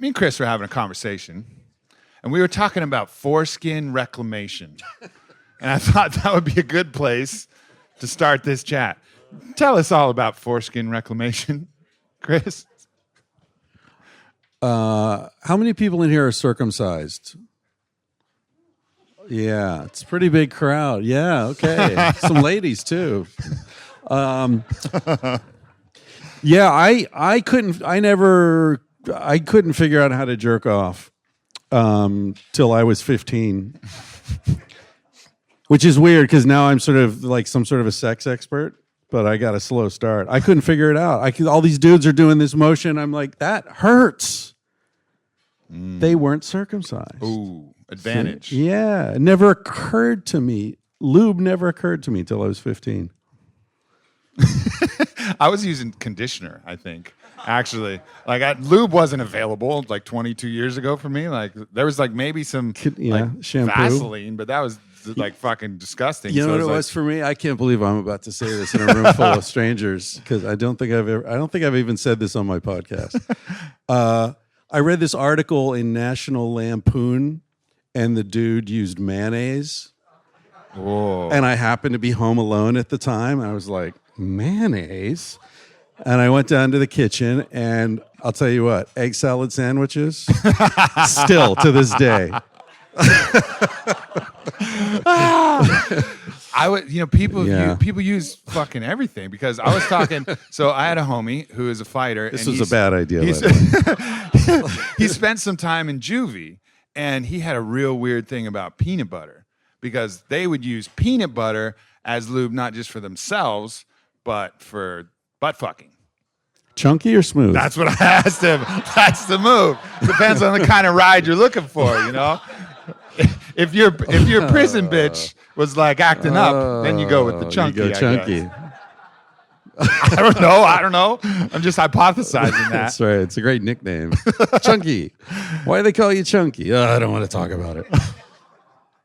me and Chris were having a conversation, and we were talking about foreskin reclamation. And I thought that would be a good place to start this chat. Tell us all about foreskin reclamation, Chris. How many people in here are circumcised? Yeah, it's a pretty big crowd. Yeah, okay. Some ladies, too. Yeah, I couldn't figure out how to jerk off till I was 15. Which is weird because now I'm sort of like some sort of a sex expert, but I got a slow start. I couldn't figure it out. All these dudes are doing this motion. I'm like, that hurts. They weren't circumcised. Ooh, advantage. Yeah, it never occurred to me. Lube never occurred to me till I was 15. I was using conditioner, I think. Actually, lube wasn't available like 22 years ago for me. Like there was like maybe some shampoo, Vaseline, but that was like fucking disgusting. You know what it was for me? I can't believe I'm about to say this in a room full of strangers because I don't think I've even said this on my podcast. I read this article in National Lampoon, and the dude used mayonnaise. Whoa. And I happened to be home alone at the time. I was like, mayonnaise? And I went down to the kitchen, and I'll tell you what, egg salad sandwiches, still to this day. People use fucking everything because I was talking. So I had a homie who is a fighter. This was a bad idea. He spent some time in juvie, and he had a real weird thing about peanut butter because they would use peanut butter as lube, not just for themselves, but for butt fucking. Chunky or smooth? That's what I asked him. That's the move. Depends on the kind of ride you're looking for, you know? If your prison bitch was like acting up, then you go with the chunky. You go chunky. I don't know. I'm just hypothesizing that. That's right. It's a great nickname. Chunky. Why do they call you Chunky? I don't want to talk about it.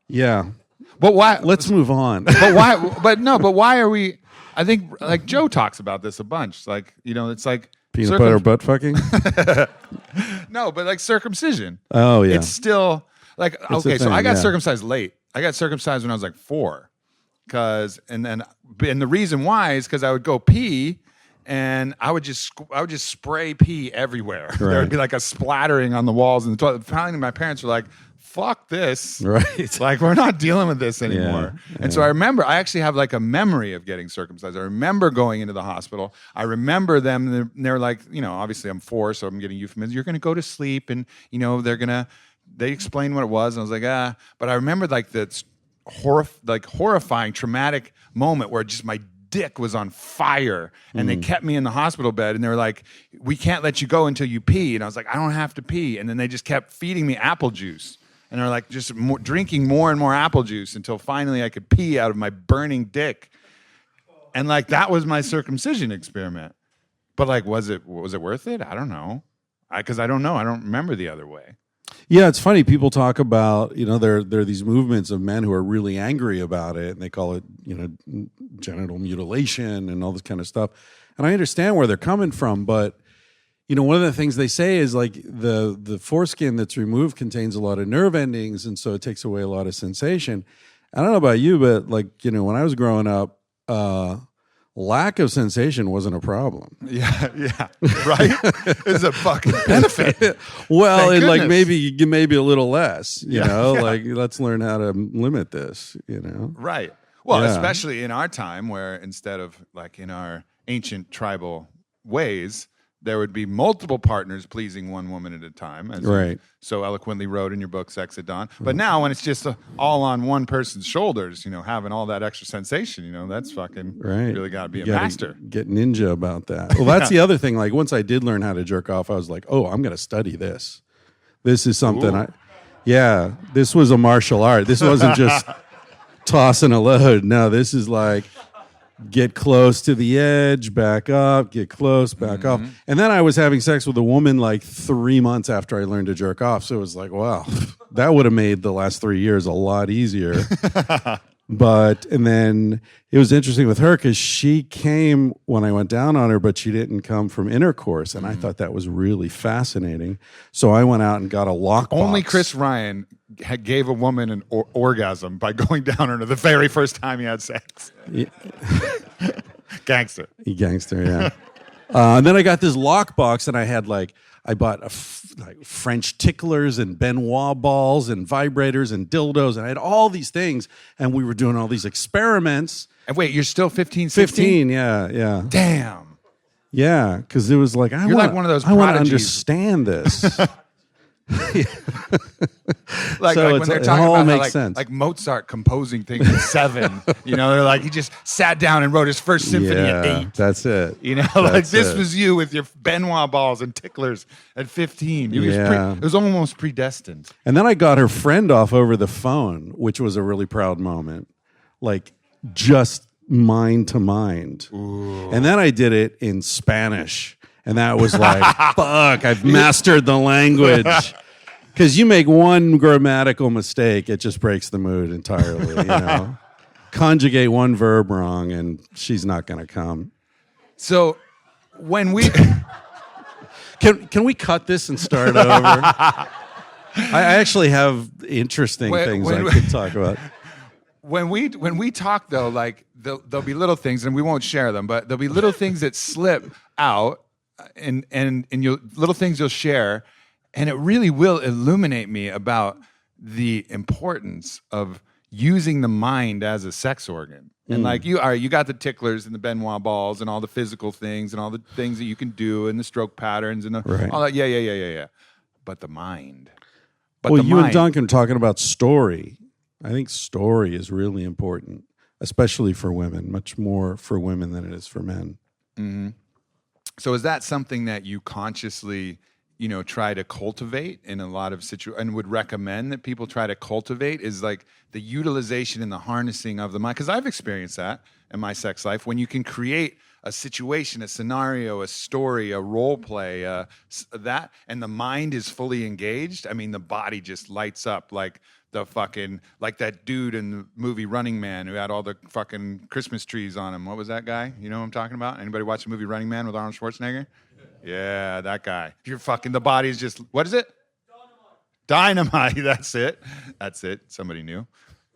Yeah. But why? Let's move on. But why? But why are we? I think like Joe talks about this a bunch. Like, you know, it's like peanut butter butt fucking. No, but like circumcision. Oh yeah. It's still like so I got circumcised late. I got circumcised when I was like 4. And the reason why is because I would go pee and I would just spray pee everywhere. Right. There would be like a splattering on the walls in the toilet. Finally, my parents were like, fuck this. Right. Like, we're not dealing with this anymore. Yeah. And so I remember, I actually have like a memory of getting circumcised. I remember going into the hospital. I remember them, and they're like, you know, obviously I'm 4, so I'm getting euphemisms. You're going to go to sleep, and, you know, they explained what it was, and I was like, But I remember like the horrifying, traumatic moment where just my dick was on fire, and they kept me in the hospital bed, and they were like, we can't let you go until you pee. And I was like, I don't have to pee. And then they just kept feeding me apple juice. And they're like just drinking more and more apple juice until finally I could pee out of my burning dick. And like that was my circumcision experiment. But like, was it worth it? I don't know. Because I don't know. I don't remember the other way. Yeah, it's funny. People talk about, you know, there are these movements of men who are really angry about it, and they call it, you know, genital mutilation and all this kind of stuff. And I understand where they're coming from, but you know, one of the things they say is like the foreskin that's removed contains a lot of nerve endings, and so it takes away a lot of sensation. I don't know about you, but like, you know, when I was growing up, lack of sensation wasn't a problem. Yeah, right? It's a fucking benefit. Well, and like maybe a little less, you know, yeah. Like let's learn how to limit this, you know? Right. Well, especially in our time where instead of like in our ancient tribal ways, there would be multiple partners pleasing one woman at a time, as you so eloquently wrote in your book, Sex at Dawn. But now when it's just all on one person's shoulders, you know, having all that extra sensation, you know, that's fucking really got to be a master. Get ninja about that. Well, that's the other thing. Like once I did learn how to jerk off, I was like, oh, I'm going to study this. This is something this was a martial art. This wasn't just tossing a load. No, this is like, get close to the edge, back up, get close, back off. And then I was having sex with a woman like 3 months after I learned to jerk off. So it was like, wow, that would have made the last 3 years a lot easier. And then it was interesting with her because she came when I went down on her, but she didn't come from intercourse. And I thought that was really fascinating. So I went out and got a lockbox. Only Chris Ryan gave a woman an orgasm by going down on her the very first time he had sex. Yeah. Gangster. Gangster, yeah. And then I got this lockbox, and I bought French ticklers and Benoit balls and vibrators and dildos, and I had all these things, and we were doing all these experiments. And wait, you're still 15, 16? 15, yeah. Damn. Yeah, because it was like, I want to understand this. Like So when they're talking it all about makes how, sense. like Mozart composing things at 7, they're like, he just sat down and wrote his first symphony at 8. That's it. Like this was you with your Benoit balls and ticklers at 15. It was almost predestined. And then I got her friend off over the phone, which was a really proud moment. Like just mind to mind. Ooh. And then I did it in Spanish. And that was like, fuck, I've mastered the language. Because you make one grammatical mistake, it just breaks the mood entirely. Conjugate one verb wrong, and she's not going to come. So when we... Can we cut this and start over? I actually have interesting things I could talk about. When we talk, though, like there'll be little things, and we won't share them, but there'll be little things that slip out, and little things you'll share, and it really will illuminate me about the importance of using the mind as a sex organ. And like you got the ticklers and the Benoit balls and all the physical things and all the things that you can do and the stroke patterns and all that. Yeah. But the mind. And Duncan are talking about story. I think story is really important, especially for women, much more for women than it is for men. Mm-hmm. So is that something that you consciously, try to cultivate in a lot of situations and would recommend that people try to cultivate is like the utilization and the harnessing of the mind? Because I've experienced that in my sex life when you can create a situation, a scenario, a story, a role play, that, and the mind is fully engaged. I mean, the body just lights up like that dude in the movie Running Man who had all the fucking Christmas trees on him. What was that guy? You know what I'm talking about? Anybody watch the movie Running Man with Arnold Schwarzenegger? Yeah, that guy. The body is just, what is it? Dynamite. That's it. Somebody knew.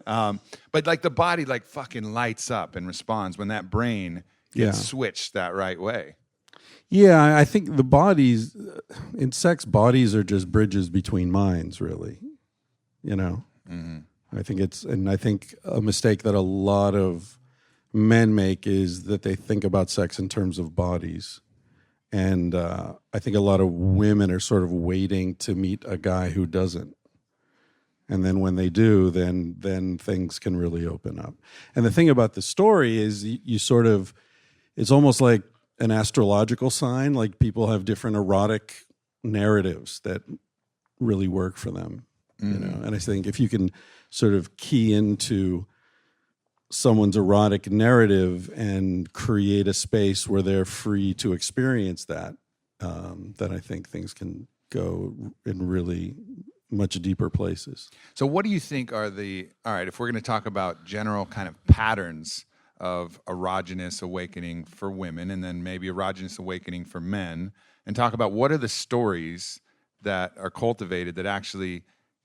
But like the body like fucking lights up and responds when that brain gets switched that right way. Yeah, I think the bodies, in sex, bodies are just bridges between minds, really. Mm-hmm. I think a mistake that a lot of men make is that they think about sex in terms of bodies. And I think a lot of women are sort of waiting to meet a guy who doesn't. And then when they do, then things can really open up. And the thing about the story is you sort of, it's almost like an astrological sign, like people have different erotic narratives that really work for them. Mm-hmm. And I think if you can sort of key into someone's erotic narrative and create a space where they're free to experience that, then I think things can go in really much deeper places. So what do you think are if we're going to talk about general kind of patterns of erogenous awakening for women and then maybe erogenous awakening for men, and talk about what are the stories that are cultivated that actually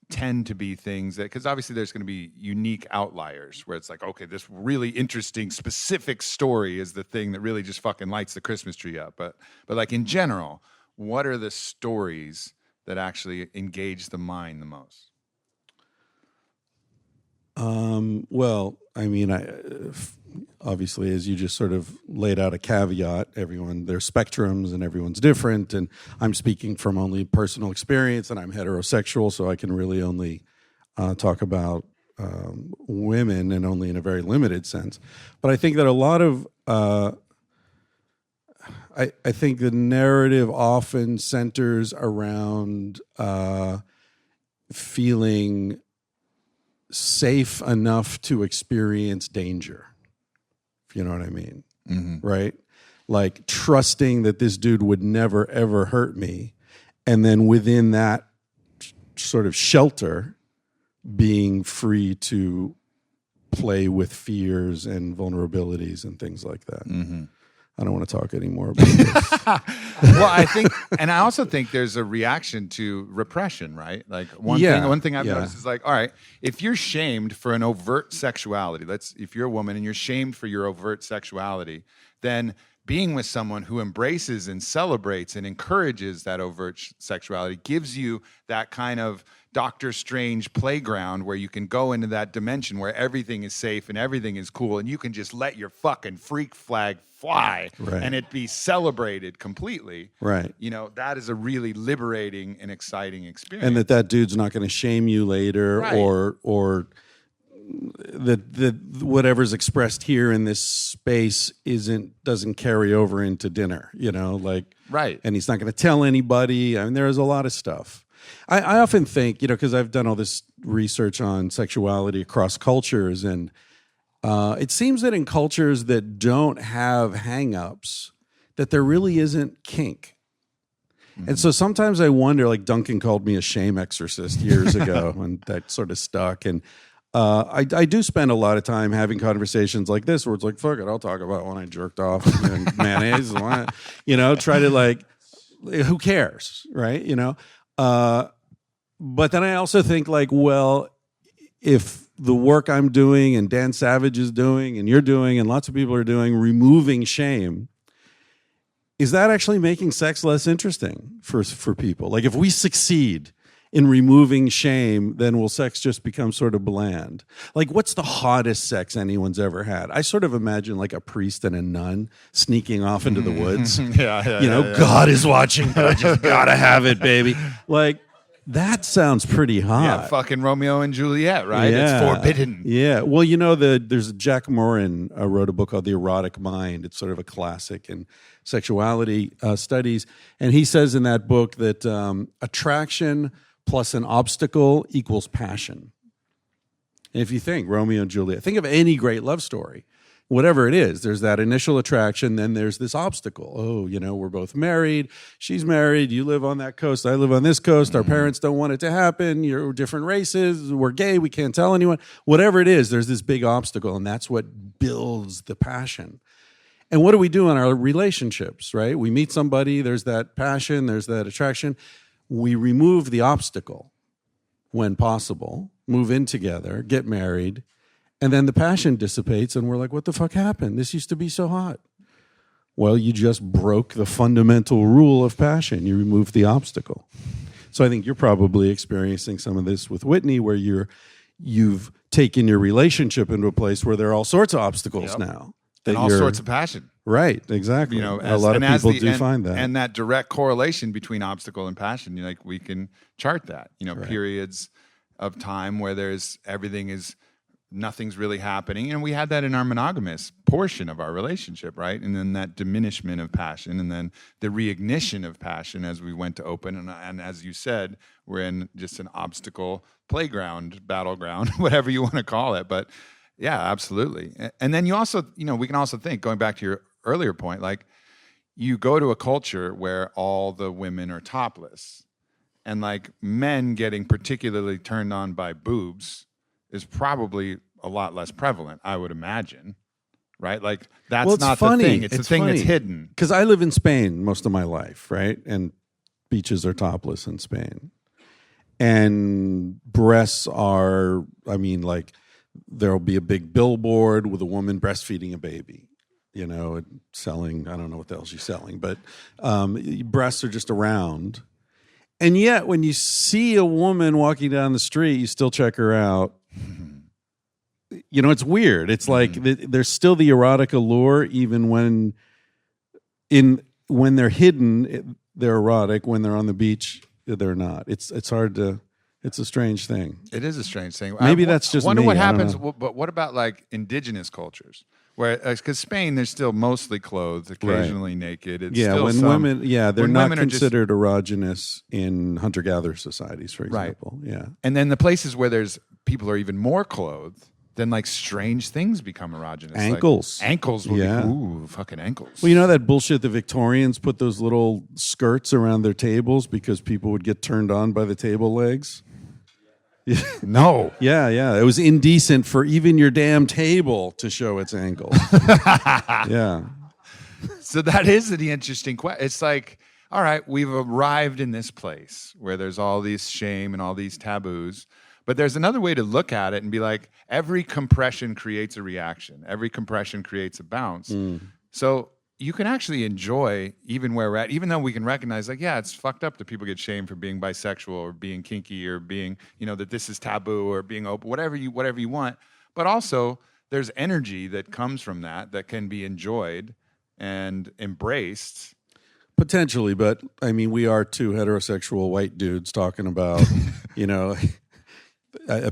tend to be things that, because obviously there's going to be unique outliers where it's like, okay, this really interesting specific story is the thing that really just fucking lights the Christmas tree up. But like in general, what are the stories that actually engage the mind the most? Well, I mean, obviously, as you just sort of laid out a caveat, there's spectrums and everyone's different. And I'm speaking from only personal experience, and I'm heterosexual, so I can really only talk about women and only in a very limited sense. But I think that a lot of, I think the narrative often centers around feeling safe enough to experience danger, if you know what I mean. Mm-hmm. Right? Like trusting that this dude would never, ever hurt me. And then within that sort of shelter, being free to play with fears and vulnerabilities and things like that. I don't want to talk anymore about this. Well, I also think there's a reaction to repression, right? Like one thing I've noticed is like, all right, if you're shamed for an overt sexuality, if you're a woman and you're shamed for your overt sexuality, then being with someone who embraces and celebrates and encourages that overt sexuality gives you that kind of Doctor Strange playground where you can go into that dimension where everything is safe and everything is cool and you can just let your fucking freak flag fly and it be celebrated completely. Right. You know, that is a really liberating and exciting experience. And that dude's not going to shame you later or that whatever's expressed here in this space doesn't carry over into dinner, you know, like, and he's not going to tell anybody. I mean, there's a lot of stuff. I often think, you know, because I've done all this research on sexuality across cultures, and it seems that in cultures that don't have hang-ups, that there really isn't kink. And so sometimes I wonder, like Duncan called me a shame exorcist years ago, and that sort of stuck. And I do spend a lot of time having conversations like this where it's like, fuck it, I'll talk about when I jerked off and mayonnaise, you know, try to like, who cares, right? You know? But then I also think like, well, if the work I'm doing and Dan Savage is doing and you're doing and lots of people are doing, removing shame, is that actually making sex less interesting for people? Like if we succeed in removing shame, then will sex just become sort of bland? Like what's the hottest sex anyone's ever had? I sort of imagine like a priest and a nun sneaking off into the woods. God is watching, but I just gotta have it, baby. Like that sounds pretty hot. Yeah, fucking Romeo and Juliet, right? Yeah. It's forbidden. Yeah. Well, you know, there's Jack Morin wrote a book called The Erotic Mind. It's sort of a classic in sexuality studies. And he says in that book that attraction plus an obstacle equals passion. And if you think Romeo and Juliet, think of any great love story. Whatever it is, there's that initial attraction, then there's this obstacle. Oh, you know, we're both married. She's married. You live on that coast. I live on this coast. Our parents don't want it to happen. You're different races. We're gay. We can't tell anyone. Whatever it is, there's this big obstacle, and that's what builds the passion. And what do we do in our relationships, right? We meet somebody. There's that passion. There's that attraction. We remove the obstacle when possible, move in together, get married, and then the passion dissipates, and we're like, what the fuck happened? This used to be so hot. Well, you just broke the fundamental rule of passion. You removed the obstacle. So I think you're probably experiencing some of this with Whitney, where you've taken your relationship into a place where there are all sorts of obstacles now. And all sorts of passion. Right, exactly. You know, a lot of people do find that. And that direct correlation between obstacle and passion, like we can chart that, periods of time where nothing's really happening. And we had that in our monogamous portion of our relationship, right? And then that diminishment of passion, and then the reignition of passion as we went to open. And as you said, we're in just an obstacle playground, battleground, whatever you want to call it. But yeah, absolutely. And then you also, we can also think, going back to your earlier point, like you go to a culture where all the women are topless, and like men getting particularly turned on by boobs is probably a lot less prevalent, I would imagine, right? Like that's not funny. The thing. It's the thing funny. That's hidden. Because I live in Spain most of my life, right? And beaches are topless in Spain. And breasts are, like there'll be a big billboard with a woman breastfeeding a baby, selling, I don't know what the hell she's selling, but breasts are just around. And yet when you see a woman walking down the street, you still check her out. It's weird. It's like there's still the erotic allure, even when they're hidden, they're erotic. When they're on the beach, they're not. It's hard to. It's a strange thing. It is a strange thing. Maybe that's just. I wonder me. What happens. But what about like indigenous cultures? Where, because Spain, they're still mostly clothed, occasionally naked. It's still women, they're not considered erogenous in hunter-gatherer societies, for example. Right. Yeah, and then the places where people are even more clothed, then like strange things become erogenous. Ankles, like, ankles will be ooh, fucking ankles. Well, you know that bullshit. The Victorians put those little skirts around their tables because people would get turned on by the table legs. No. Yeah. It was indecent for even your damn table to show its angles. Yeah. So that is the interesting question. It's like, all right, we've arrived in this place where there's all these shame and all these taboos, but there's another way to look at it and be like, every compression creates a reaction. Every compression creates a bounce. So you can actually enjoy even where we're at, even though we can recognize, like, yeah, it's fucked up that people get shamed for being bisexual or being kinky or being, that this is taboo or being open, whatever you want. But also, there's energy that comes from that can be enjoyed and embraced. Potentially, but I mean, we are two heterosexual white dudes talking about,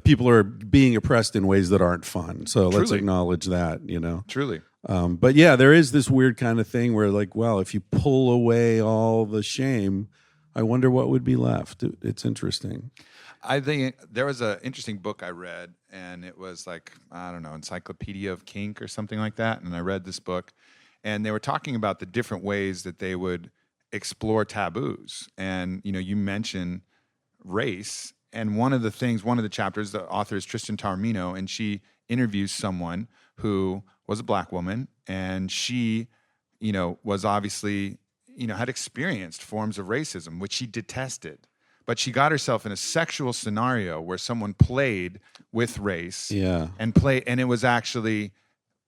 people are being oppressed in ways that aren't fun. So let's acknowledge that, Truly. But yeah, there is this weird kind of thing where, like, well, if you pull away all the shame, I wonder what would be left. It's interesting. I think there was an interesting book I read, and it was like, I don't know, Encyclopedia of Kink or something like that. And I read this book, and they were talking about the different ways that they would explore taboos. And, you mentioned race. And one of the chapters, the author is Tristan Taormino, and she interviews someone who was a black woman, and she, was obviously, had experienced forms of racism, which she detested. But she got herself in a sexual scenario where someone played with race, and it was actually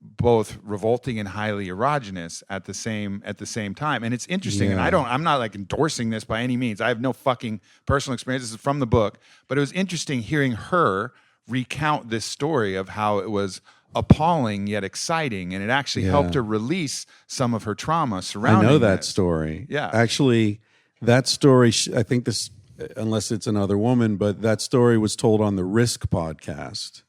both revolting and highly erogenous at the same time. And it's interesting. And I'm not like endorsing this by any means. I have no fucking personal experience. This is from the book, but it was interesting hearing her recount this story of how it was appalling yet exciting, and it actually helped her release some of her trauma surrounding. I know that this story. Yeah, actually, that story. I think this, unless it's another woman, but that story was told on the Risk podcast.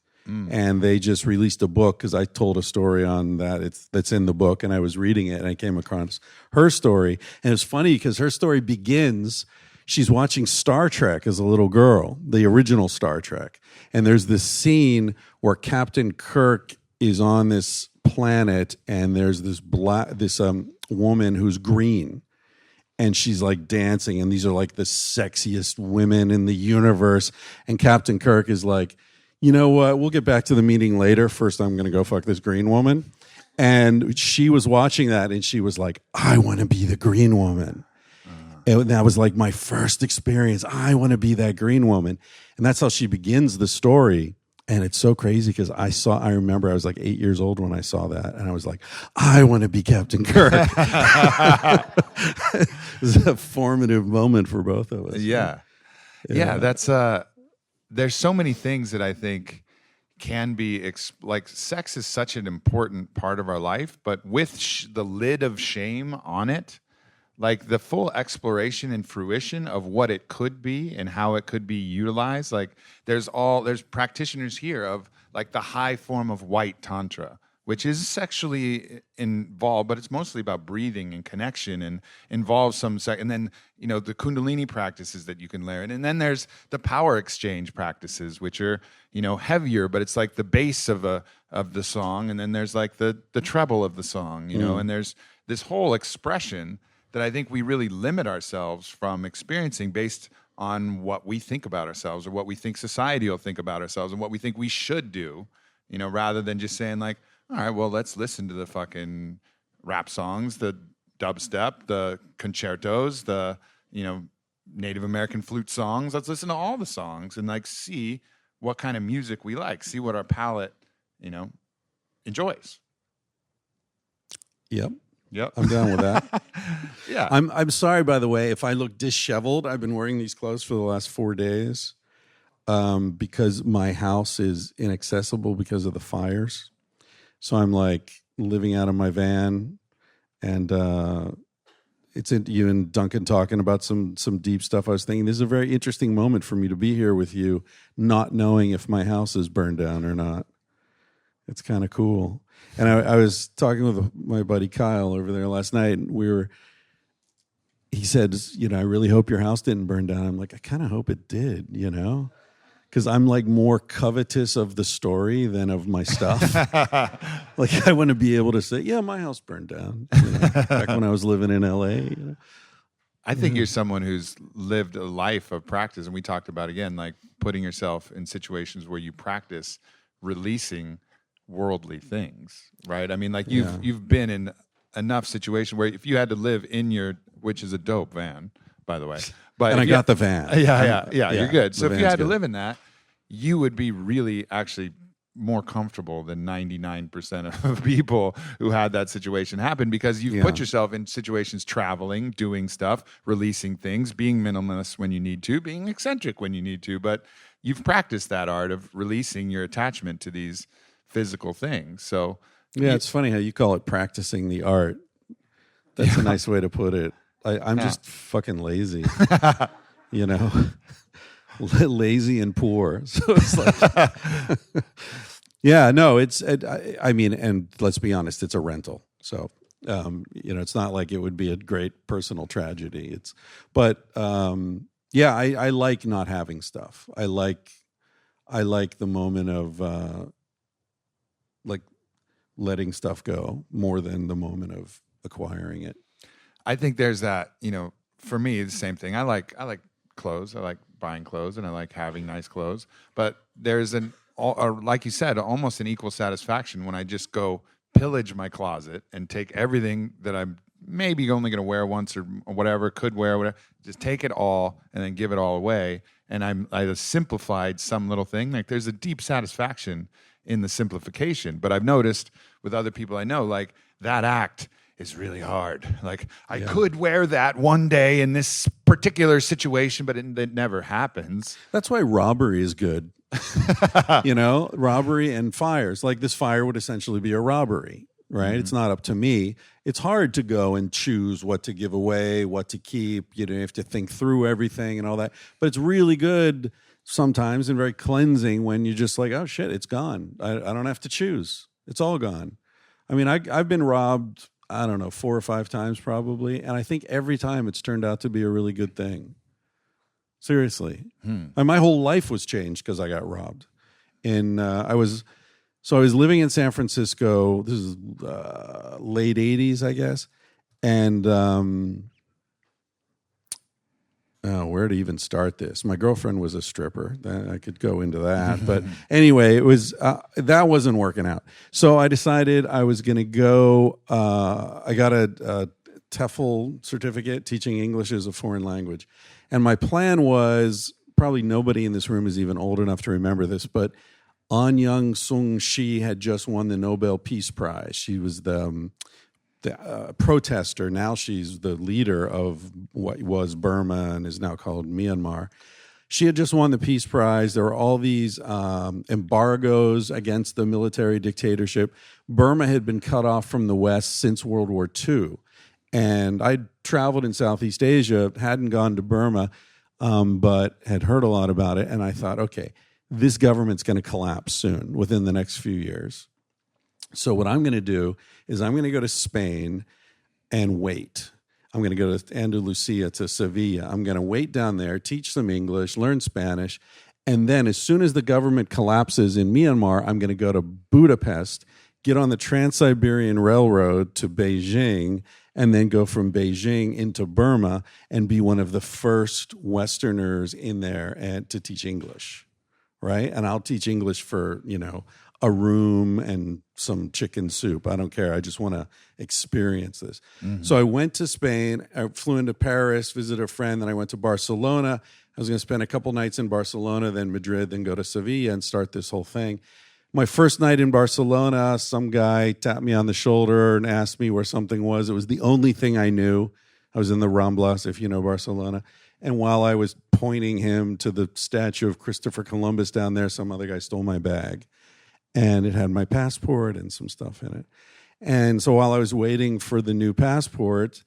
And they just released a book because I told a story on that. That's in the book, and I was reading it, and I came across her story. And it's funny because her story begins, she's watching Star Trek as a little girl, the original Star Trek. And there's this scene where Captain Kirk is on this planet, and there's this woman who's green. And she's like dancing, and these are like the sexiest women in the universe. And Captain Kirk is like, you know what? We'll get back to the meeting later. First, I'm going to go fuck this green woman. And she was watching that, and she was like, I want to be the green woman. And that was like my first experience. I want to be that green woman. And that's how she begins the story. And it's so crazy because I remember I was like 8 years old when I saw that. And I was like, I want to be Captain Kirk. It was a formative moment for both of us. Yeah, that's... There's so many things that I think can be like sex is such an important part of our life, but with the lid of shame on it, like the full exploration and fruition of what it could be and how it could be utilized. Like there's practitioners here of like the high form of white tantra, which is sexually involved, but it's mostly about breathing and connection and involves some sex. And then, the Kundalini practices that you can layer in. And then there's the power exchange practices, which are, heavier, but it's like the bass of the song. And then there's like the treble of the song, and there's this whole expression that I think we really limit ourselves from experiencing based on what we think about ourselves or what we think society will think about ourselves and what we think we should do, rather than just saying like, all right, well, let's listen to the fucking rap songs, the dubstep, the concertos, the, Native American flute songs. Let's listen to all the songs and like see what kind of music we like, see what our palate, enjoys. Yep. Yep. I'm down with that. Yeah. I'm sorry, by the way, if I look disheveled. I've been wearing these clothes for the last 4 days because my house is inaccessible because of the fires. So I'm like living out of my van, and it's you and Duncan talking about some deep stuff. I was thinking this is a very interesting moment for me to be here with you, not knowing if my house is burned down or not. It's kind of cool. And I was talking with my buddy Kyle over there last night, and he said, I really hope your house didn't burn down. I'm like, I kind of hope it did, because I'm like more covetous of the story than of my stuff. Like I want to be able to say, yeah, my house burned down. Back when I was living in LA. I think you're someone who's lived a life of practice, and we talked about again, like putting yourself in situations where you practice releasing worldly things, right? I mean, like you've been in enough situations where if you had to live in your, which is a dope van, by the way, but And I got the van. yeah, you're good. So if you had to good. live in that, you would be really actually more comfortable than 99% of people who had that situation happen, because you've put yourself in situations, traveling, doing stuff, releasing things, being minimalist when you need to, being eccentric when you need to, but you've practiced that art of releasing your attachment to these physical things. So yeah, it's funny how you call it practicing the art. That's a nice way to put it. I'm just fucking lazy, you know, lazy and poor. So it's like, yeah, no, I mean, and let's be honest, it's a rental. So, you know, it's not like it would be a great personal tragedy. Yeah, I like not having stuff. I like the moment of, like letting stuff go more than the moment of acquiring it. I think there's that, you know, for me, the same thing. I like clothes. I like buying clothes and I like having nice clothes. But there's like you said, almost an equal satisfaction when I just go pillage my closet and take everything that I'm maybe only going to wear once or whatever, could wear, whatever, just take it all and then give it all away. And I have simplified some little thing. Like there's a deep satisfaction in the simplification. But I've noticed with other people I know, like that act is really hard. Like I could wear that one day in this particular situation, but it never happens. That's why robbery is good. You know, robbery and fires. Like this fire would essentially be a robbery, right? Mm-hmm. It's not up to me. It's hard to go and choose what to give away, what to keep. You know, you have to think through everything and all that. But it's really good sometimes and very cleansing when you're just like, oh shit, it's gone. I don't have to choose. It's all gone. I mean, I've been robbed, I don't know, 4 or 5 times probably. And I think every time it's turned out to be a really good thing. Seriously. And my whole life was changed because I got robbed. And I was living in San Francisco. This is late 80s, I guess. And where to even start this? My girlfriend was a stripper. I could go into that. But anyway, it was that wasn't working out. So I decided I was going to go. I got a TEFL certificate, teaching English as a foreign language. And my plan was, probably nobody in this room is even old enough to remember this, but An Young Sung Shi had just won the Nobel Peace Prize. She was the protester. Now she's the leader of what was Burma and is now called Myanmar. She had just won the Peace Prize. There were all these embargoes against the military dictatorship. Burma had been cut off from the West since World War II. And I'd traveled in Southeast Asia, hadn't gone to Burma, but had heard a lot about it. And I thought, okay, this government's going to collapse soon, within the next few years. So what I'm going to do is I'm going to go to Spain and wait. I'm going to go to Andalusia, to Sevilla. I'm going to wait down there, teach some English, learn Spanish. And then as soon as the government collapses in Myanmar, I'm going to go to Budapest, get on the Trans-Siberian Railroad to Beijing, and then go from Beijing into Burma and be one of the first Westerners in there and to teach English, right? And I'll teach English for, you know, a room and some chicken soup. I don't care. I just want to experience this. Mm-hmm. So I went to Spain. I flew into Paris, visited a friend. Then I went to Barcelona. I was going to spend a couple nights in Barcelona, then Madrid, then go to Sevilla and start this whole thing. My first night in Barcelona, some guy tapped me on the shoulder and asked me where something was. It was the only thing I knew. I was in the Ramblas, if you know Barcelona. And while I was pointing him to the statue of Christopher Columbus down there, some other guy stole my bag. And it had my passport and some stuff in it. And so while I was waiting for the new passport,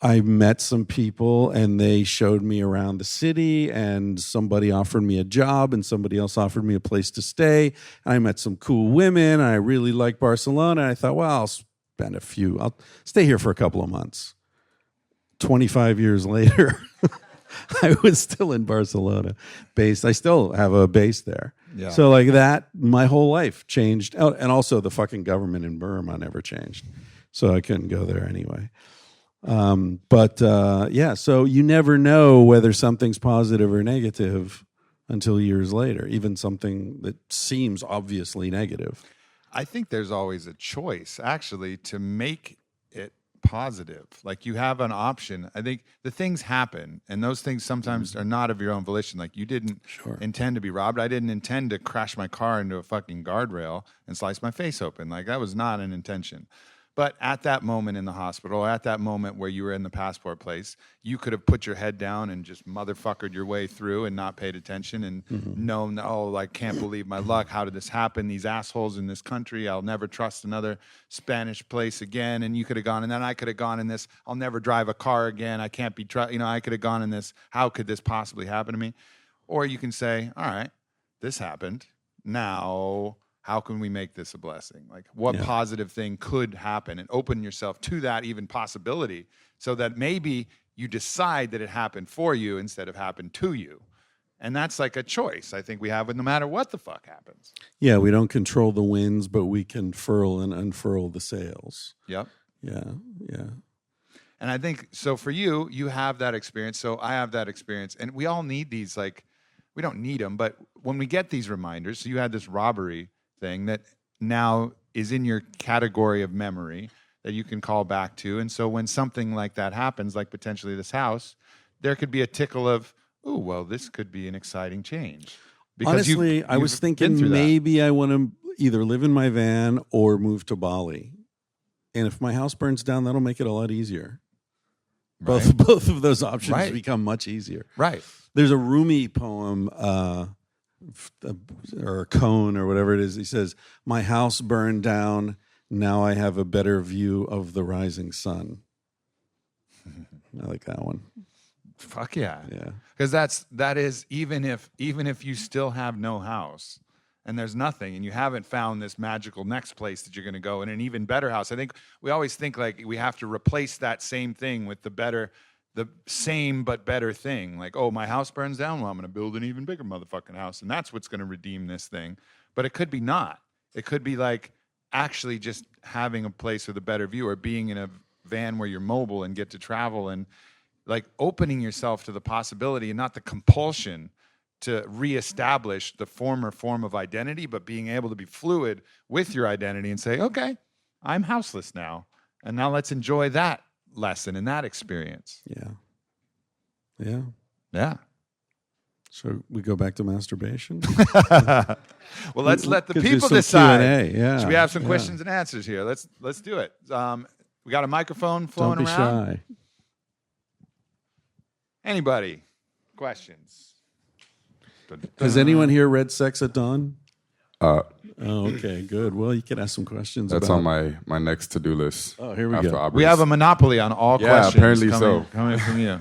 I met some people and they showed me around the city, and somebody offered me a job and somebody else offered me a place to stay. I met some cool women. I really liked Barcelona. And I thought, well, I'll stay here for a couple of months. 25 years later, I was still in Barcelona based. I still have a base there. Yeah. So like that, my whole life changed. Oh, and also the fucking government in Burma never changed. So I couldn't go there anyway. So you never know whether something's positive or negative until years later, even something that seems obviously negative. I think there's always a choice, actually, to make it positive. Like you have an option. I think the things happen, and those things sometimes are not of your own volition. Like you didn't intend to be robbed. I didn't intend to crash my car into a fucking guardrail and slice my face open. Like that was not an intention. But at that moment in the hospital, at that moment where you were in the passport place, you could have put your head down and just motherfuckered your way through and not paid attention and known, oh, I can't believe my luck. How did this happen? These assholes in this country. I'll never trust another Spanish place again. And you could have gone, and then I could have gone in this, I'll never drive a car again. I can't be, I could have gone in this. How could this possibly happen to me? Or you can say, all right, this happened. Now, how can we make this a blessing? Like what positive thing could happen, and open yourself to that even possibility so that maybe you decide that it happened for you instead of happened to you. And that's like a choice I think we have with no matter what the fuck happens. Yeah, we don't control the winds, but we can furl and unfurl the sails. Yep. Yeah. And I think, so for you, you have that experience. So I have that experience. And we all need these, like, we don't need them, but when we get these reminders, so you had this robbery thing that now is in your category of memory that you can call back to. And so when something like that happens, like potentially this house, there could be a tickle of, oh, well, this could be an exciting change. Because honestly, I was thinking maybe I want to either live in my van or move to Bali. And if my house burns down, that'll make it a lot easier. Right. Both of those options become much easier. Right. There's a Rumi poem, or a Cone or whatever it is. He says, "My house burned down. Now I have a better view of the rising sun." I like that one. Fuck yeah. Yeah. Because that is even if you still have no house and there's nothing and you haven't found this magical next place that you're going to go in an even better house. I think we always think like we have to replace that same thing with the same but better thing. Like, oh, my house burns down. Well, I'm going to build an even bigger motherfucking house. And that's what's going to redeem this thing. But it could be not. It could be like actually just having a place with a better view, or being in a van where you're mobile and get to travel, and like opening yourself to the possibility and not the compulsion to reestablish the former form of identity, but being able to be fluid with your identity and say, okay, I'm houseless now. And now let's enjoy that lesson and that experience. Yeah. So we go back to masturbation? Well, let's let the people decide. Should we have some questions and answers here? Let's do it. We got a microphone flowing around. Don't be shy. Anybody? Questions? Has anyone here read Sex at Dawn? Okay, good. Well, you can ask some questions. That's on my next to-do list. Oh, here we go. Aubrey's. We have a monopoly on all questions. Apparently coming from you.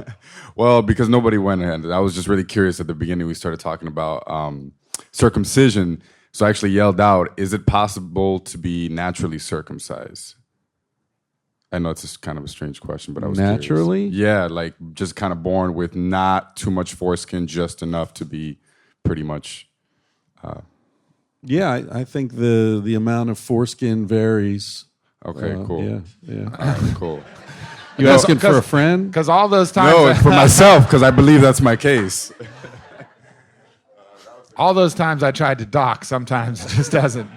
Well, because nobody went ahead. I was just really curious at the beginning. We started talking about circumcision. So I actually yelled out, is it possible to be naturally circumcised? I know it's just kind of a strange question, but I was naturally? Curious. Yeah, like just kind of born with not too much foreskin, just enough to be pretty much... I think the amount of foreskin varies. Okay, cool. Yeah. All right, cool. You asking for a friend? Because all those times... No, it's for myself, because I believe that's my case. All those times I tried to dock, sometimes it just doesn't...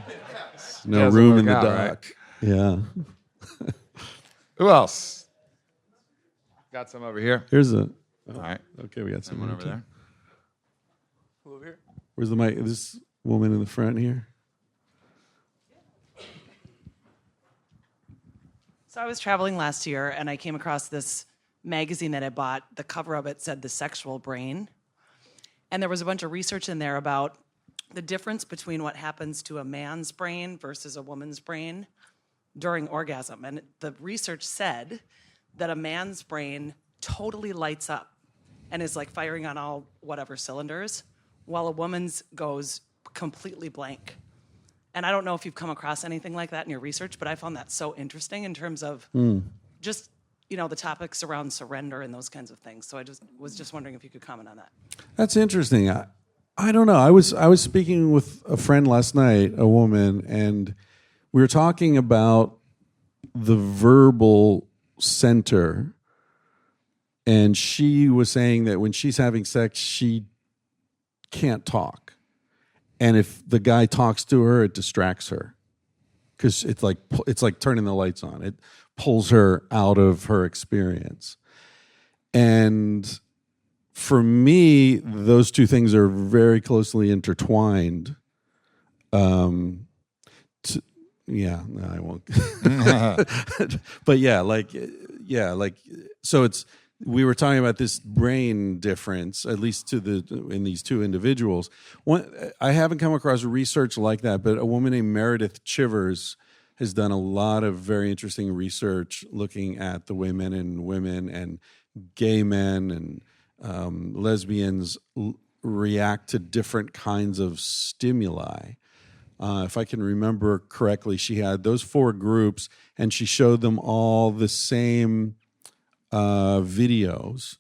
No room in the out, dock. Right? Yeah. Who else? Got some over here. Here's a... All right. Okay, we got someone over there. Over here. Where's the mic? This woman in the front here. So I was traveling last year and I came across this magazine that I bought. The cover of it said The Sexual Brain. And there was a bunch of research in there about the difference between what happens to a man's brain versus a woman's brain during orgasm. And the research said that a man's brain totally lights up and is like firing on all whatever cylinders, while a woman's goes completely blank. And I don't know if you've come across anything like that in your research, but I found that so interesting in terms of just, the topics around surrender and those kinds of things. So I was just wondering if you could comment on that. That's interesting. I don't know. I was speaking with a friend last night, a woman, and we were talking about the verbal center And she was saying that when she's having sex, she can't talk. And if the guy talks to her, it distracts her. Because it's like turning the lights on. It pulls her out of her experience. And for me, those two things are very closely intertwined. No, I won't. But so we were talking about this brain difference, at least in these two individuals. I haven't come across research like that, but a woman named Meredith Chivers has done a lot of very interesting research looking at the women and gay men and lesbians react to different kinds of stimuli. If I can remember correctly, she had those 4 groups, and she showed them all the same videos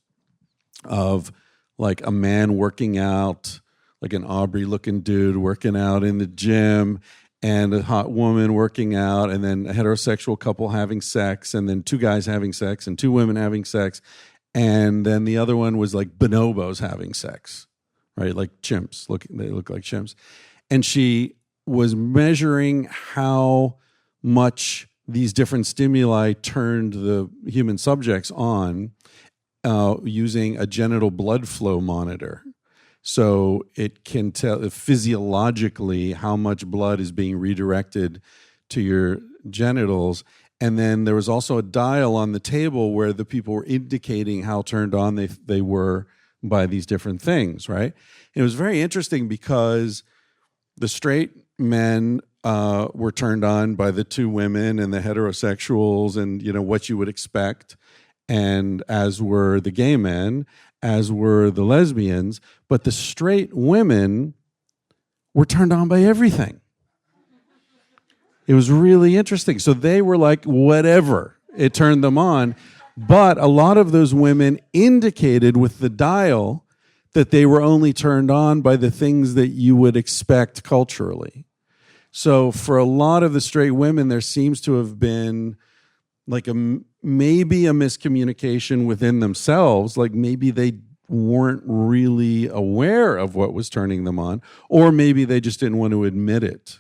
of like a man working out, like an Aubrey-looking dude working out in the gym, and a hot woman working out, and then a heterosexual couple having sex, and then 2 guys having sex, and 2 women having sex, and then the other one was like bonobos having sex, right? Like chimps. They look like chimps. And she was measuring how much these different stimuli turned the human subjects on using a genital blood flow monitor. So it can tell physiologically how much blood is being redirected to your genitals. And then there was also a dial on the table where the people were indicating how turned on they were by these different things, right? And it was very interesting because the straight men were turned on by the 2 women, and the heterosexuals, and what you would expect, and as were the gay men, as were the lesbians, but the straight women were turned on by everything. It was really interesting. So they were like, whatever, it turned them on. But a lot of those women indicated with the dial that they were only turned on by the things that you would expect culturally. So for a lot of the straight women, there seems to have been like maybe a miscommunication within themselves, like maybe they weren't really aware of what was turning them on, or maybe they just didn't want to admit it,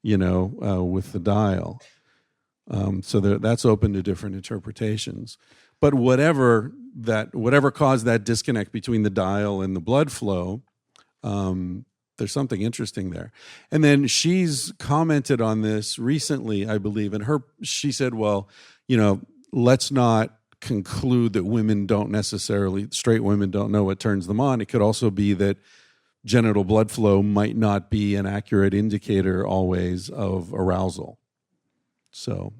with the dial. So that's open to different interpretations. But whatever caused that disconnect between the dial and the blood flow, there's something interesting there. And then she's commented on this recently, I believe, and she said, well, let's not conclude that straight women don't know what turns them on. It could also be that genital blood flow might not be an accurate indicator always of arousal. So,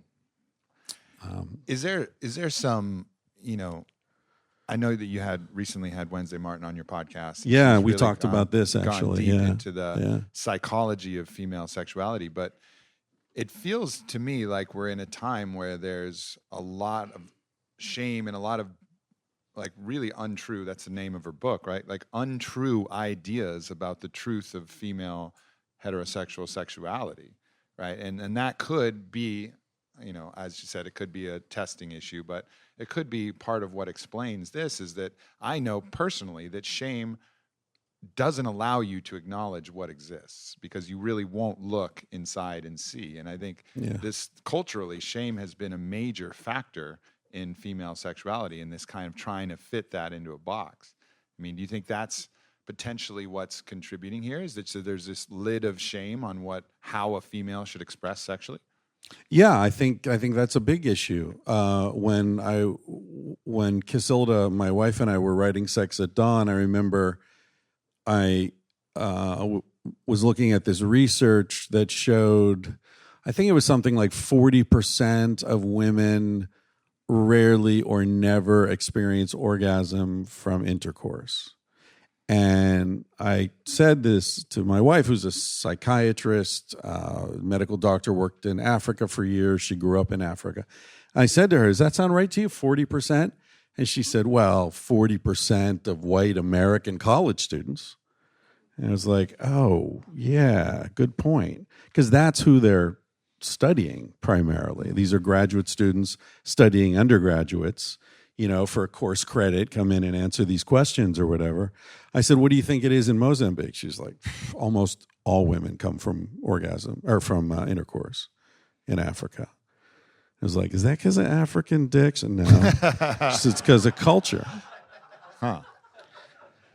is there some, I know that you recently had Wednesday Martin on your podcast. Yeah, we talked about this actually. Gone deep into the psychology of female sexuality, but it feels to me like we're in a time where there's a lot of shame and a lot of like really untrue, that's the name of her book, right? Like untrue ideas about the truth of female heterosexual sexuality, right? And that could be, as you said, it could be a testing issue, but it could be part of what explains this is that I know personally that shame doesn't allow you to acknowledge what exists because you really won't look inside and see. And I think this culturally, shame has been a major factor in female sexuality and this kind of trying to fit that into a box. I mean, do you think that's potentially what's contributing here? Is that so there's this lid of shame on how a female should express sexually? Yeah, I think that's a big issue. When Casilda, my wife, and I were writing Sex at Dawn, I remember I was looking at this research that showed, I think it was something like 40% of women rarely or never experience orgasm from intercourse. And I said this to my wife, who's a psychiatrist, medical doctor, worked in Africa for years. She grew up in Africa. I said to her, does that sound right to you, 40%? And she said, well, 40% of white American college students. And I was like, oh, yeah, good point. Because that's who they're studying primarily. These are graduate students studying undergraduates, for a course credit, come in and answer these questions or whatever. I said, what do you think it is in Mozambique? She's like, almost all women come from orgasm or from intercourse in Africa. I was like, is that because of African dicks? And no, it's because of culture. Huh.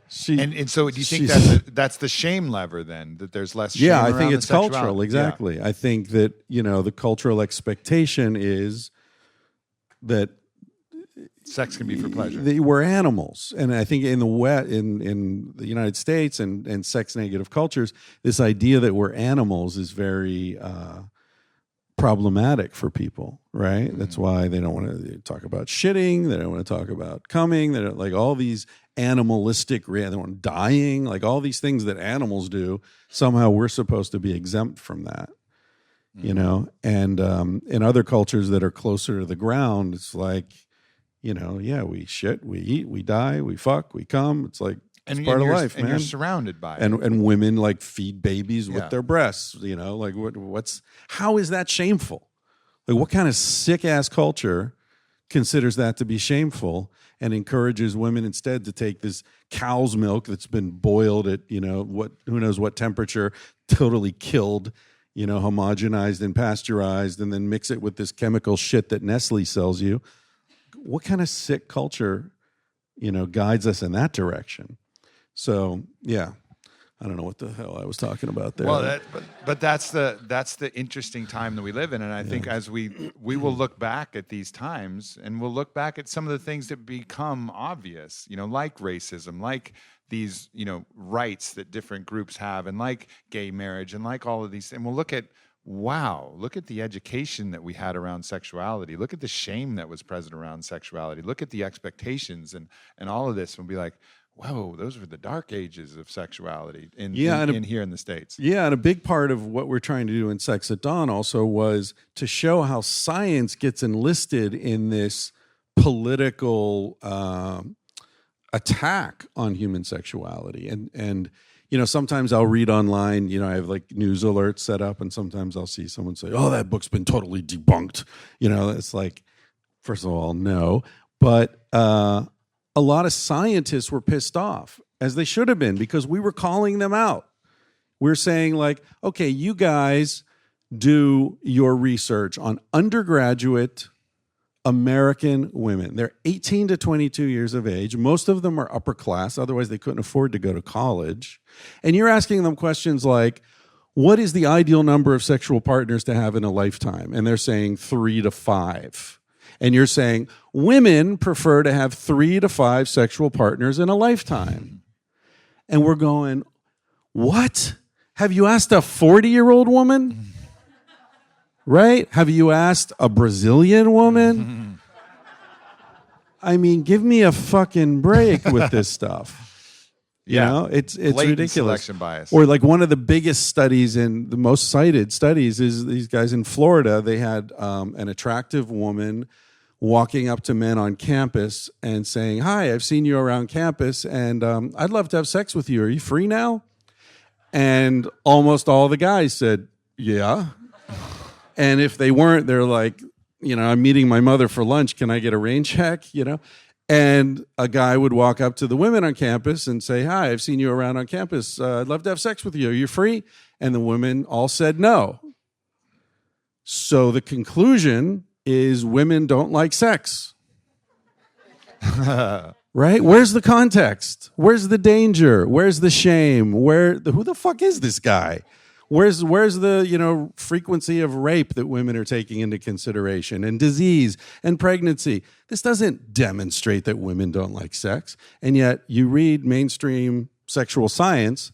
She, and so do you think that's the shame lever then, that there's less shame yeah, I around think the it's sexuality? cultural. Exactly. Yeah. I think that, the cultural expectation is that Sex can be for pleasure. we're animals. And I think in the United States and sex negative cultures, this idea that we're animals is very problematic for people, right? Mm-hmm. That's why they don't want to talk about shitting. They don't want to talk about coming. They don't, like all these animalistic, they want dying, like all these things that animals do. Somehow we're supposed to be exempt from that, And in other cultures that are closer to the ground, it's like, we shit, we eat, we die, we fuck, we come. It's like, it's part of life, man. And you're surrounded by it. And women like feed babies with Yeah. their breasts, like how is that shameful? Like what kind of sick ass culture considers that to be shameful and encourages women instead to take this cow's milk that's been boiled at, who knows what temperature, totally killed, homogenized and pasteurized, and then mix it with this chemical shit that Nestle sells you. What kind of sick culture, guides us in that direction? So, yeah, I don't know what the hell I was talking about there. Well, but that's the interesting time that we live in, and I think as we will look back at these times, and we'll look back at some of the things that become obvious, like racism, like these, rights that different groups have, and like gay marriage, and like all of these, and we'll look at, wow, look at the education that we had around sexuality. Look at the shame that was present around sexuality. Look at the expectations and all of this, and we'll be like, whoa, those were the dark ages of sexuality in here in the States. Yeah, and a big part of what we're trying to do in Sex at Dawn also was to show how science gets enlisted in this political attack on human sexuality. And sometimes I'll read online, I have like news alerts set up, and sometimes I'll see someone say, oh, that book's been totally debunked. It's like, first of all, no. But a lot of scientists were pissed off, as they should have been, because we were calling them out. We're saying like, okay, you guys do your research on undergraduate American women. They're 18 to 22 years of age. Most of them are upper class. Otherwise, they couldn't afford to go to college. And you're asking them questions like, what is the ideal number of sexual partners to have in a lifetime? And they're saying 3 to 5. And you're saying women prefer to have 3 to 5 sexual partners in a lifetime. And we're going, what? Have you asked a 40-year-old woman? Right? Have you asked a Brazilian woman? I mean, give me a fucking break with this stuff. It's ridiculous. Selection bias. Or like one of the biggest studies and the most cited studies is these guys in Florida. They had an attractive woman walking up to men on campus and saying, hi, I've seen you around campus, and I'd love to have sex with you. Are you free now? And almost all the guys said, yeah. And if they weren't, they're like, I'm meeting my mother for lunch. Can I get a rain check? And a guy would walk up to the women on campus and say, hi, I've seen you around on campus. I'd love to have sex with you. Are you free? And the women all said no. So the conclusion is women don't like sex. Right? Where's the context? Where's the danger? Where's the shame? Who the fuck is this guy? Where's the frequency of rape that women are taking into consideration, and disease and pregnancy? This doesn't demonstrate that women don't like sex. And yet you read mainstream sexual science,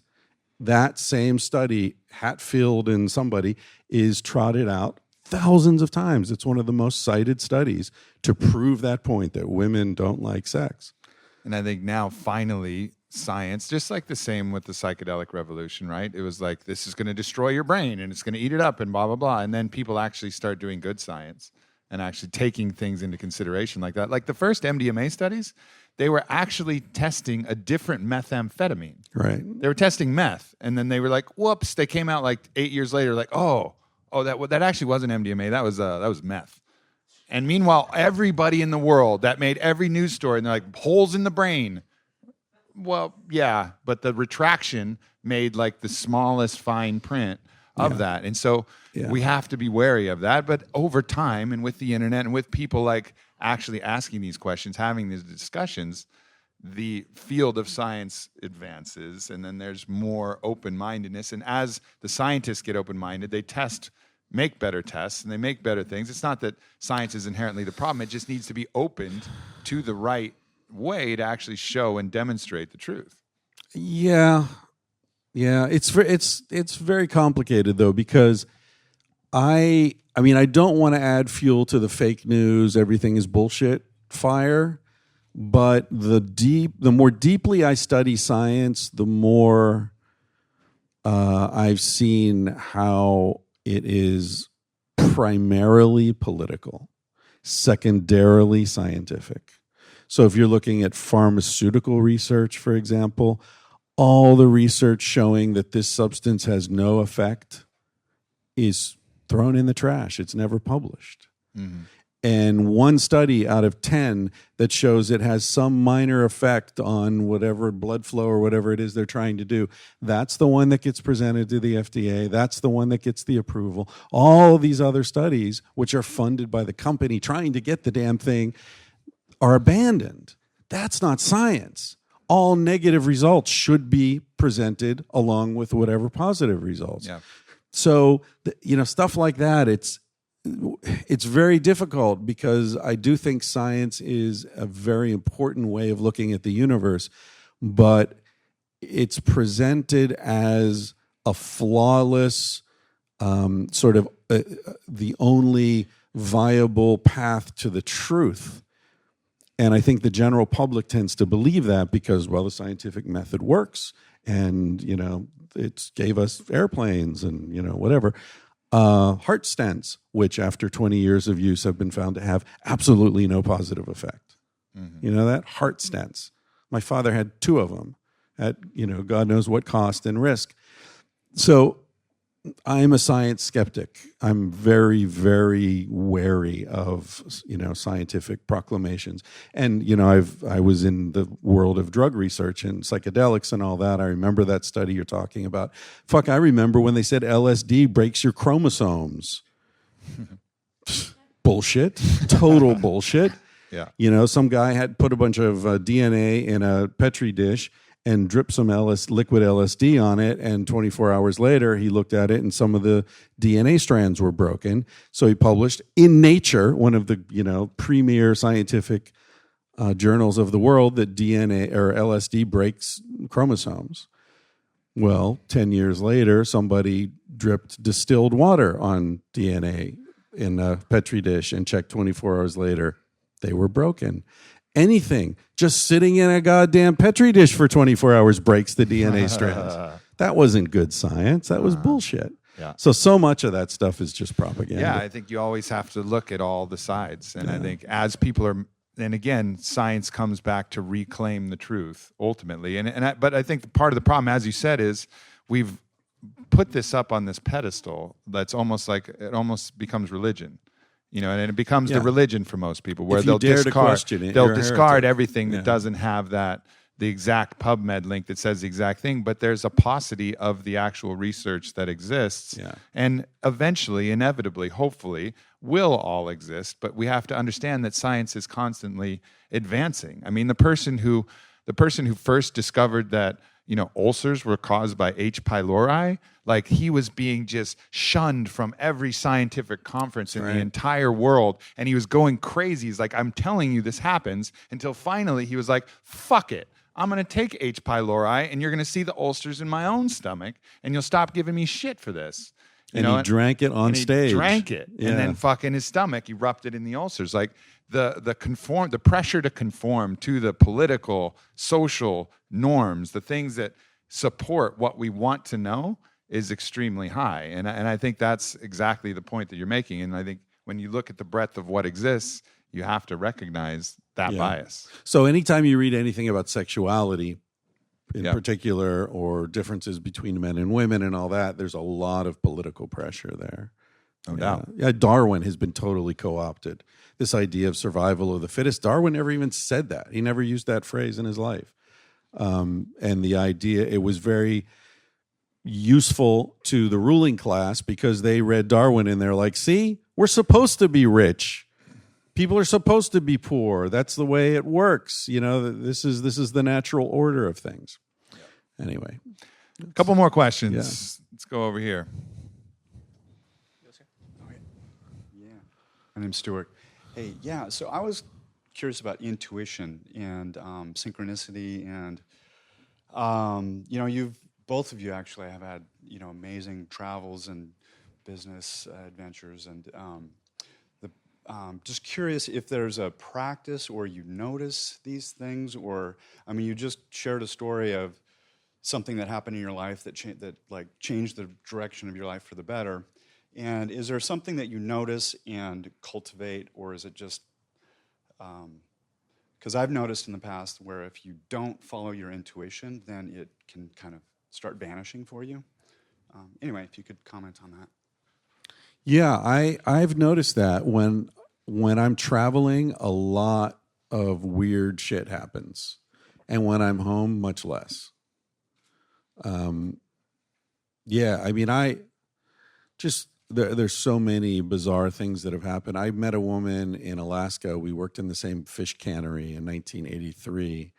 that same study, Hatfield and somebody, is trotted out thousands of times. It's one of the most cited studies to prove that point, that women don't like sex. And I think now finally science, just like the same with the psychedelic revolution, right? It was like, this is going to destroy your brain and it's going to eat it up and blah, blah, blah. And then people actually start doing good science and actually taking things into consideration like that. Like the first MDMA studies, they were actually testing a different methamphetamine. Right. They were testing meth. And then they were like, whoops, they came out like 8 years later, like, oh, that actually wasn't MDMA. That was meth. And meanwhile, everybody in the world that made every news story, and they're like, holes in the brain. Well, yeah, but the retraction made like the smallest fine print of that. And so we have to be wary of that. But over time, and with the internet and with people like actually asking these questions, having these discussions, the field of science advances, and then there's more open-mindedness. And as the scientists get open-minded, they make better tests, and they make better things. It's not that science is inherently the problem. It just needs to be opened to the right way to actually show and demonstrate the truth. Yeah. It's very complicated, though, because I don't want to add fuel to the fake news, everything is bullshit fire. But the more deeply I study science, the more I've seen how it is primarily political, secondarily scientific. So if you're looking at pharmaceutical research, for example, all the research showing that this substance has no effect is thrown in the trash. It's never published. Mm-hmm. And one study out of 10 that shows it has some minor effect on whatever blood flow or whatever it is they're trying to do, that's the one that gets presented to the FDA. That's the one that gets the approval. All these other studies, which are funded by the company trying to get the damn thing, are abandoned. That's not science. All negative results should be presented along with whatever positive results. Yeah. So, stuff like that, it's very difficult because I do think science is a very important way of looking at the universe, but it's presented as a flawless sort of the only viable path to the truth. And I think the general public tends to believe that because, well, the scientific method works and, it gave us airplanes and, whatever. Heart stents, which after 20 years of use have been found to have absolutely no positive effect. Mm-hmm. You know that? Heart stents. My father had 2 of them at, God knows what cost and risk. So I'm a science skeptic. I'm very, very wary of, scientific proclamations. And, I was in the world of drug research and psychedelics and all that. I remember that study you're talking about. Fuck, I remember when they said LSD breaks your chromosomes. Bullshit. Total bullshit. Yeah. Some guy had put a bunch of DNA in a Petri dish and dripped some liquid LSD on it, and 24 hours later, he looked at it, and some of the DNA strands were broken. So he published in Nature, one of the premier scientific journals of the world, that DNA or LSD breaks chromosomes. Well, 10 years later, somebody dripped distilled water on DNA in a Petri dish and checked 24 hours later, they were broken. Anything just sitting in a goddamn Petri dish for 24 hours breaks the DNA strands. That wasn't good science. That was bullshit. Yeah. So much of that stuff is just propaganda. Yeah, I think you always have to look at all the sides. And I think as people are, and again, science comes back to reclaim the truth ultimately. But I think part of the problem, as you said, is we've put this up on this pedestal that's almost like it almost becomes religion. And it becomes the religion for most people, where they'll discard everything that doesn't have the exact PubMed link that says the exact thing, but there's a paucity of the actual research that exists, and eventually, inevitably, hopefully, will all exist. But we have to understand that science is constantly advancing. I mean, the person who first discovered that ulcers were caused by H. pylori, like he was being just shunned from every scientific conference in the entire world. And he was going crazy. He's like, I'm telling you this happens, until finally he was like, fuck it. I'm going to take H. pylori and you're going to see the ulcers in my own stomach and you'll stop giving me shit for this. He drank it on stage. He drank it. Yeah. And then fucking his stomach erupted in the ulcers. Like the pressure to conform to the political, social norms, the things that support what we want to know, is extremely high. And I think that's exactly the point that you're making. And I think when you look at the breadth of what exists, you have to recognize that bias. So anytime you read anything about sexuality in particular, or differences between men and women and all that, there's a lot of political pressure there. No doubt. Yeah, Darwin has been totally co-opted. This idea of survival of the fittest. Darwin never even said that. He never used that phrase in his life. And the idea, it was very useful to the ruling class because they read Darwin and they're like, see, we're supposed to be rich. People are supposed to be poor. That's the way it works. You know, this is the natural order of things. Anyway. A couple more questions. Yeah. Let's go over here. Yeah. My name's Stuart. Hey, yeah, so I was curious about intuition and synchronicity and, you know, both of you actually have had, you know, amazing travels and business adventures and just curious if there's a practice or you notice these things or, I mean, you just shared a story of something that happened in your life that changed the direction of your life for the better. And is there something that you notice and cultivate, or is it just, because I've noticed in the past where if you don't follow your intuition, then it can kind of start vanishing for you. Anyway, if you could comment on that. Yeah, I've noticed that when I'm traveling, a lot of weird shit happens, and when I'm home, much less. Yeah, I mean, there's so many bizarre things that have happened. I met a woman in Alaska. We worked in the same fish cannery in 1983.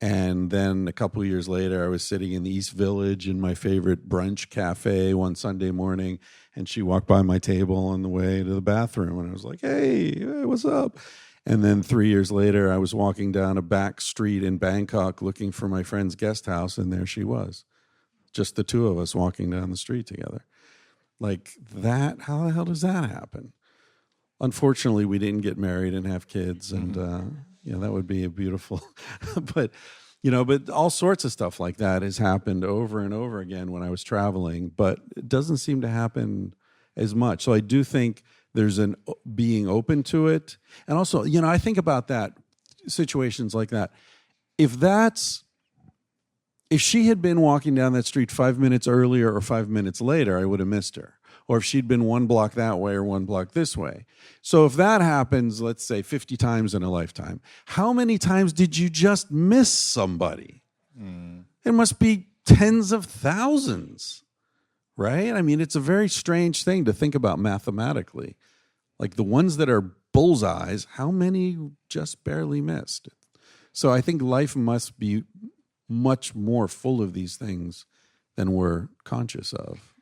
And then a couple of years later, I was sitting in the East Village in my favorite brunch cafe one Sunday morning, and she walked by my table on the way to the bathroom, and I was like, hey, what's up? And then 3 years later, I was walking down a back street in Bangkok looking for my friend's guest house, and there she was. Just the two of us walking down the street together. Like that, how the hell does that happen? Unfortunately, we didn't get married and have kids, and that would be a beautiful. but all sorts of stuff like that has happened over and over again when I was traveling, but it doesn't seem to happen as much. So I do think there's an being open to it, and also, I think about that situations like that. If she had been walking down that street 5 minutes earlier or 5 minutes later, I would have missed her. Or if she'd been one block that way or one block this way. So if that happens, let's say 50 times in a lifetime, how many times did you just miss somebody? It must be tens of thousands, right? I mean, it's a very strange thing to think about mathematically. Like the ones that are bullseyes, how many just barely missed? So I think life must be much more full of these things than we're conscious of.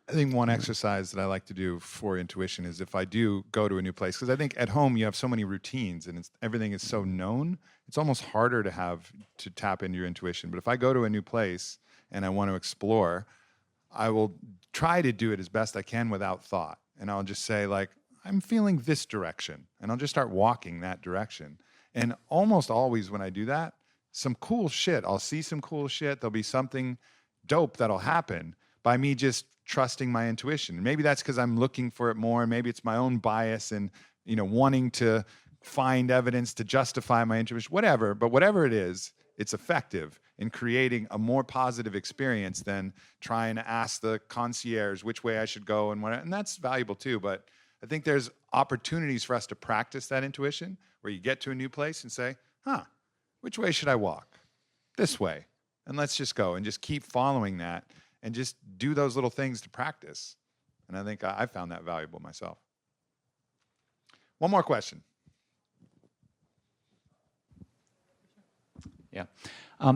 I think one exercise that I like to do for intuition is if I do go to a new place, because I think at home you have so many routines and everything is so known, it's almost harder to tap into your intuition. But if I go to a new place and I want to explore, I will try to do it as best I can without thought. And I'll just say, like, I'm feeling this direction. And I'll just start walking that direction. And almost always when I do that, some cool shit. I'll see some cool shit. There'll be something dope that'll happen by me just trusting my intuition. And maybe that's because I'm looking for it more. Maybe it's my own bias and, wanting to find evidence to justify my intuition, whatever. But whatever it is, it's effective in creating a more positive experience than trying to ask the concierge which way I should go and that's valuable too. But I think there's opportunities for us to practice that intuition where you get to a new place and say, which way should I walk? This way. And let's just go and just keep following that and just do those little things to practice. And I think I found that valuable myself. One more question. Yeah.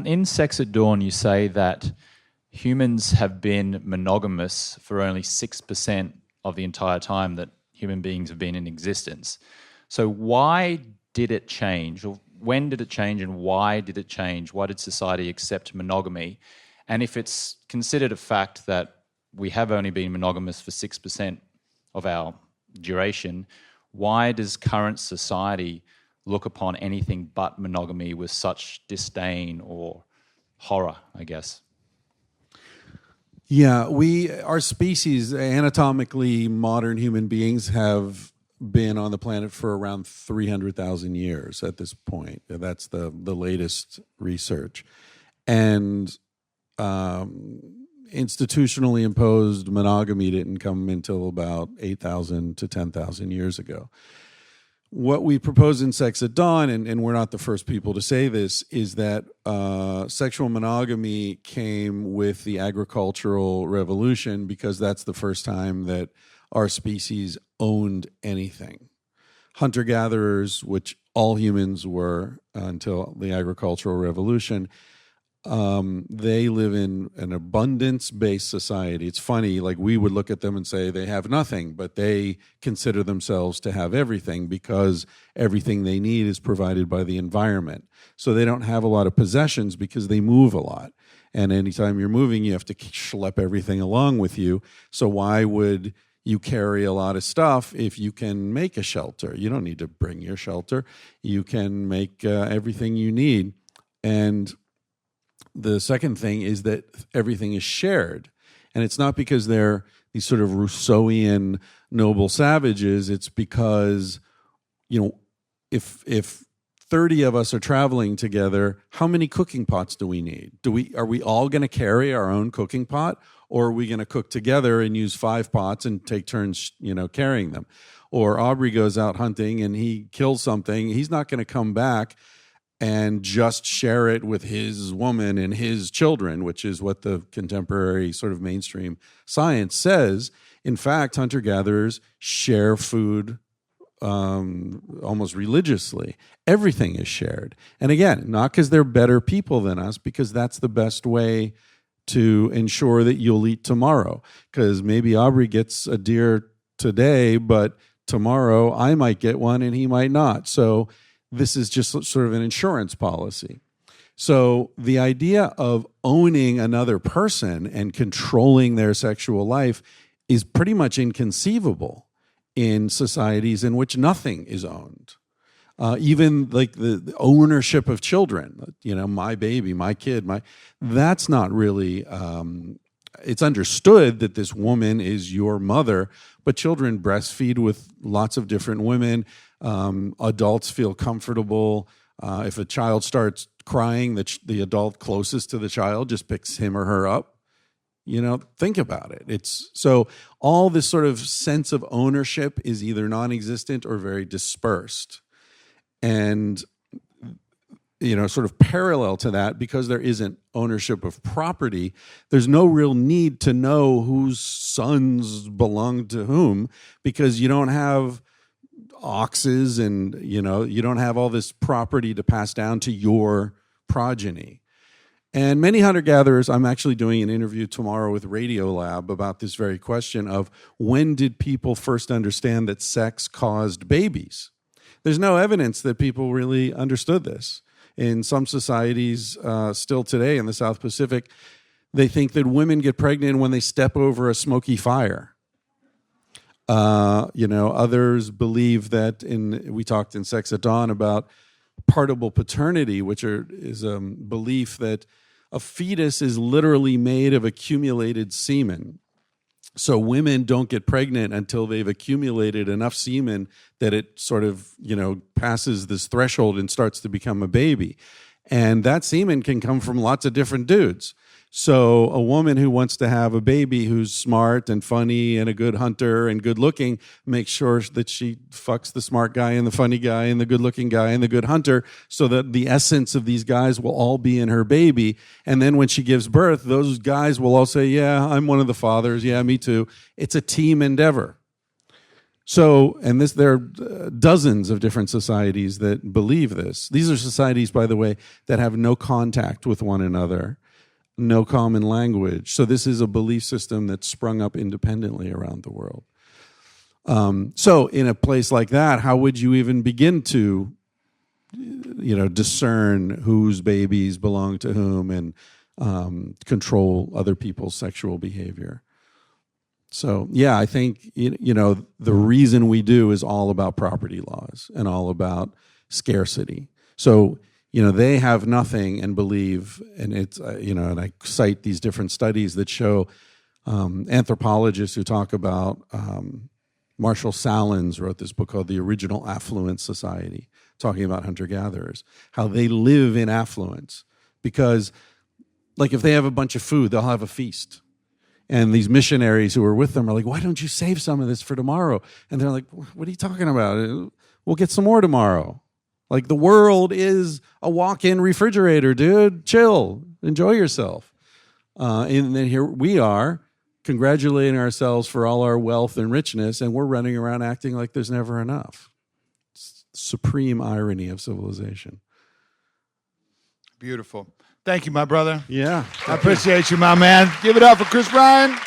In Sex at Dawn, you say that humans have been monogamous for only 6% of the entire time that human beings have been in existence. So why did it change? Or when did it change and why did it change? Why did society accept monogamy? And if it's considered a fact that we have only been monogamous for 6% of our duration, why does current society look upon anything but monogamy with such disdain or horror, I guess? Yeah, our species, anatomically modern human beings, have been on the planet for around 300,000 years at this point. That's the latest research. And institutionally imposed monogamy didn't come until about 8,000 to 10,000 years ago. What we propose in Sex at Dawn, and we're not the first people to say this, is that sexual monogamy came with the agricultural revolution because that's the first time that our species owned anything. Hunter-gatherers, which all humans were until the agricultural revolution, they live in an abundance-based society. It's funny, like we would look at them and say they have nothing, but they consider themselves to have everything because everything they need is provided by the environment. So they don't have a lot of possessions because they move a lot. And anytime you're moving, you have to schlep everything along with you. So why would you carry a lot of stuff if you can make a shelter? You don't need to bring your shelter. You can make everything you need. And the second thing is that everything is shared. And it's not because they're these sort of Rousseauian noble savages. It's because, if 30 of us are traveling together, how many cooking pots do we need? Are we all going to carry our own cooking pot? Or are we going to cook together and use 5 pots and take turns, carrying them? Or Aubrey goes out hunting and he kills something. He's not going to come back and just share it with his woman and his children, which is what the contemporary sort of mainstream science says. In fact, hunter-gatherers share food almost religiously. Everything is shared. And again, not because they're better people than us, because that's the best way to ensure that you'll eat tomorrow. Because maybe Aubrey gets a deer today, but tomorrow I might get one and he might not. So this is just sort of an insurance policy. So the idea of owning another person and controlling their sexual life is pretty much inconceivable in societies in which nothing is owned. Even like the ownership of children, my baby, my kid, that's not really, it's understood that this woman is your mother, but children breastfeed with lots of different women. Adults feel comfortable. If a child starts crying, the adult closest to the child just picks him or her up. Think about it. So all this sort of sense of ownership is either non-existent or very dispersed. And, sort of parallel to that, because there isn't ownership of property, there's no real need to know whose sons belong to whom, because you don't have oxes and, you don't have all this property to pass down to your progeny. And many hunter-gatherers, I'm actually doing an interview tomorrow with Radiolab about this very question of when did people first understand that sex caused babies? There's no evidence that people really understood this. In some societies, still today in the South Pacific, they think that women get pregnant when they step over a smoky fire. Others believe that we talked in Sex at Dawn about partible paternity, which is a belief that a fetus is literally made of accumulated semen. So women don't get pregnant until they've accumulated enough semen that it sort of, passes this threshold and starts to become a baby. And that semen can come from lots of different dudes. So a woman who wants to have a baby who's smart and funny and a good hunter and good looking makes sure that she fucks the smart guy and the funny guy and the good looking guy and the good hunter, so that the essence of these guys will all be in her baby. And then when she gives birth, those guys will all say, yeah, I'm one of the fathers. Yeah, me too. It's a team endeavor. So, and there are dozens of different societies that believe this. These are societies, by the way, that have no contact with one another, no common language. So this is a belief system that's sprung up independently around the world. So in a place like that, how would you even begin to, discern whose babies belong to whom and control other people's sexual behavior? So, yeah, I think, the reason we do is all about property laws and all about scarcity. So, they have nothing and believe, and it's, and I cite these different studies that show anthropologists who talk about, Marshall Salins wrote this book called The Original Affluent Society, talking about hunter-gatherers, how they live in affluence. Because, like, if they have a bunch of food, they'll have a feast. And these missionaries who were with them are like, why don't you save some of this for tomorrow? And they're like, what are you talking about? We'll get some more tomorrow. Like, the world is a walk-in refrigerator, dude. Chill. Enjoy yourself. And then here we are, congratulating ourselves for all our wealth and richness, and we're running around acting like there's never enough. It's supreme irony of civilization. Beautiful. Thank you, my brother. Yeah. I appreciate you, my man. Give it up for Chris Ryan.